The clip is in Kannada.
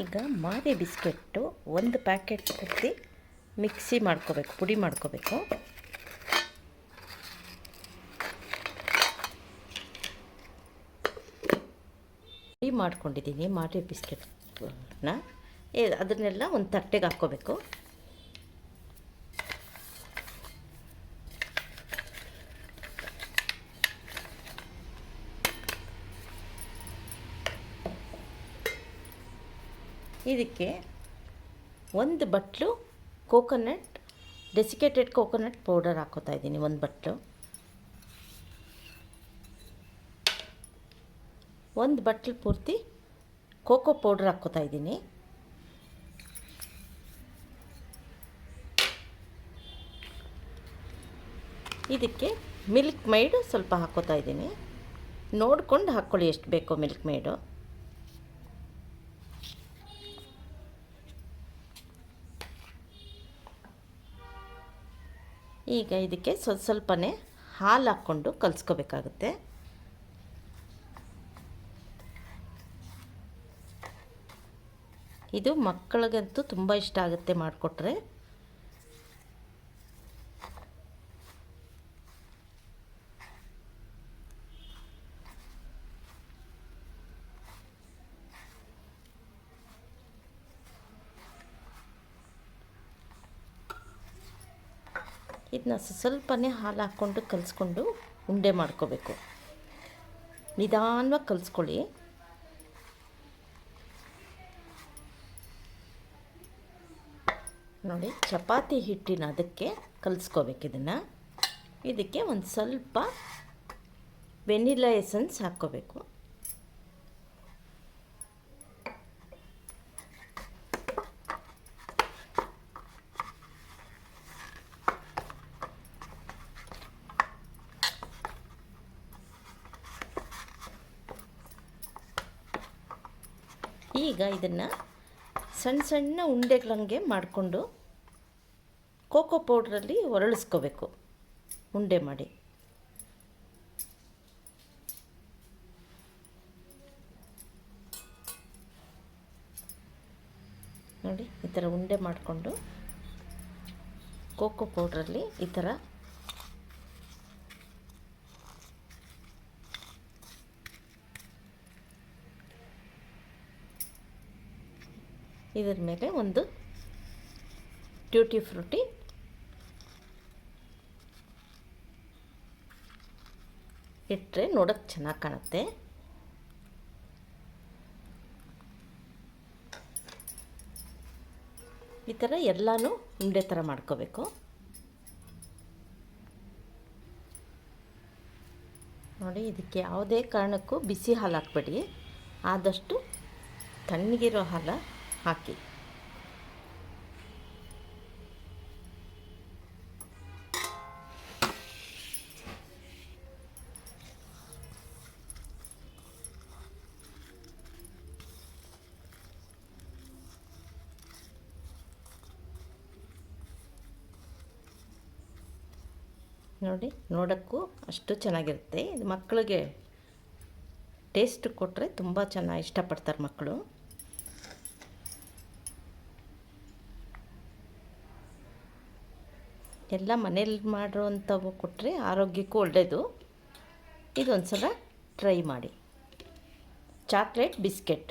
ಈಗ ಮಾರಿ ಬಿಸ್ಕೆಟ್ಟು ಒಂದು ಪ್ಯಾಕೆಟ್ ಪೂರ್ತಿ ಮಿಕ್ಸಿ ಮಾಡ್ಕೋಬೇಕು, ಪುಡಿ ಮಾಡ್ಕೋಬೇಕು. ಪುಡಿ ಮಾಡ್ಕೊಂಡಿದ್ದೀನಿ ಮಾರಿ ಬಿಸ್ಕೆಟ್ನ. ಅದನ್ನೆಲ್ಲ ಒಂದು ತಟ್ಟೆಗೆ ಹಾಕ್ಕೋಬೇಕು. ಇದಕ್ಕೆ ಒಂದು ಬಟ್ಲು ಡೆಸಿಕೇಟೆಡ್ ಕೋಕೋನಟ್ ಪೌಡರ್ ಹಾಕೋತಾ ಇದ್ದೀನಿ. ಒಂದು ಬಟ್ಲು, ಒಂದು ಬಟ್ಲು ಪೂರ್ತಿ ಕೋಕೋ ಪೌಡರ್ ಹಾಕ್ಕೋತಾ ಇದ್ದೀನಿ. ಇದಕ್ಕೆ ಮಿಲ್ಕ್ ಮೇಡ್ ಸ್ವಲ್ಪ ಹಾಕ್ಕೋತಾ ಇದ್ದೀನಿ. ನೋಡ್ಕೊಂಡು ಹಾಕ್ಕೊಳ್ಳಿ ಎಷ್ಟು ಬೇಕೋ ಮಿಲ್ಕ್ ಮೇಡು. ಈಗ ಇದಕ್ಕೆ ಸ್ವಲ್ಪನೇ ಹಾಲು ಹಾಕ್ಕೊಂಡು ಕಲಿಸ್ಕೋಬೇಕಾಗುತ್ತೆ. ಇದು ಮಕ್ಕಳಿಗಂತೂ ತುಂಬ ಇಷ್ಟ ಆಗುತ್ತೆ ಮಾಡಿಕೊಟ್ರೆ. ಇದನ್ನ ಸ್ವಲ್ಪನೇ ಹಾಲು ಹಾಕ್ಕೊಂಡು ಕಲಿಸ್ಕೊಂಡು ಉಂಡೆ ಮಾಡ್ಕೋಬೇಕು. ನಿಧಾನವಾಗಿ ಕಲಿಸ್ಕೊಳ್ಳಿ. ನೋಡಿ, ಚಪಾತಿ ಹಿಟ್ಟಿನ ಅದಕ್ಕೆ ಕಲಿಸ್ಕೋಬೇಕು ಇದನ್ನು. ಇದಕ್ಕೆ ಒಂದು ಸ್ವಲ್ಪ ವೆನಿಲಾ ಎಸೆನ್ಸ್ ಹಾಕ್ಕೋಬೇಕು. ಈಗ ಇದನ್ನು ಸಣ್ಣ ಸಣ್ಣ ಉಂಡೆಗಳಂಗೆ ಮಾಡಿಕೊಂಡು ಕೋಕೋ ಪೌಡ್ರಲ್ಲಿ ಒರಳಿಸ್ಕೋಬೇಕು. ಉಂಡೆ ಮಾಡಿ ನೋಡಿ, ಈ ಥರ ಉಂಡೆ ಮಾಡಿಕೊಂಡು ಕೋಕೋ ಪೌಡ್ರಲ್ಲಿ ಈ ಥರ ಇದರ ಮೇಲೆ ಒಂದು ಟ್ಯೂಟಿ ಫ್ರೂಟಿ ಇಟ್ಟರೆ ನೋಡೋಕ್ಕೆ ಚೆನ್ನಾಗಿ ಕಾಣುತ್ತೆ. ಈ ಥರ ಎಲ್ಲನೂ ಉಂಡೆ ಥರ ಮಾಡ್ಕೋಬೇಕು. ನೋಡಿ, ಇದಕ್ಕೆ ಯಾವುದೇ ಕಾರಣಕ್ಕೂ ಬಿಸಿ ಹಾಲು ಹಾಕಬೇಡಿ. ಆದಷ್ಟು ತಣ್ಣಗಿರೋ ಹಾಲು ಹಾಕಿ. ನೋಡಿ, ನೋಡೋಕ್ಕೂ ಅಷ್ಟು ಚೆನ್ನಾಗಿರುತ್ತೆ. ಇದು ಮಕ್ಕಳಿಗೆ ಟೇಸ್ಟ್ ಕೊಟ್ಟರೆ ತುಂಬ ಚೆನ್ನಾಗಿ ಇಷ್ಟಪಡ್ತಾರೆ ಮಕ್ಕಳು. ಎಲ್ಲ ಮನೇಲಿ ಮಾಡಿರೋವಂಥವು ಕೊಟ್ಟರೆ ಆರೋಗ್ಯಕ್ಕೂ ಒಳ್ಳೆಯದು. ಇದೊಂದು ಸಲ ಟ್ರೈ ಮಾಡಿ. Chocolate biscuit.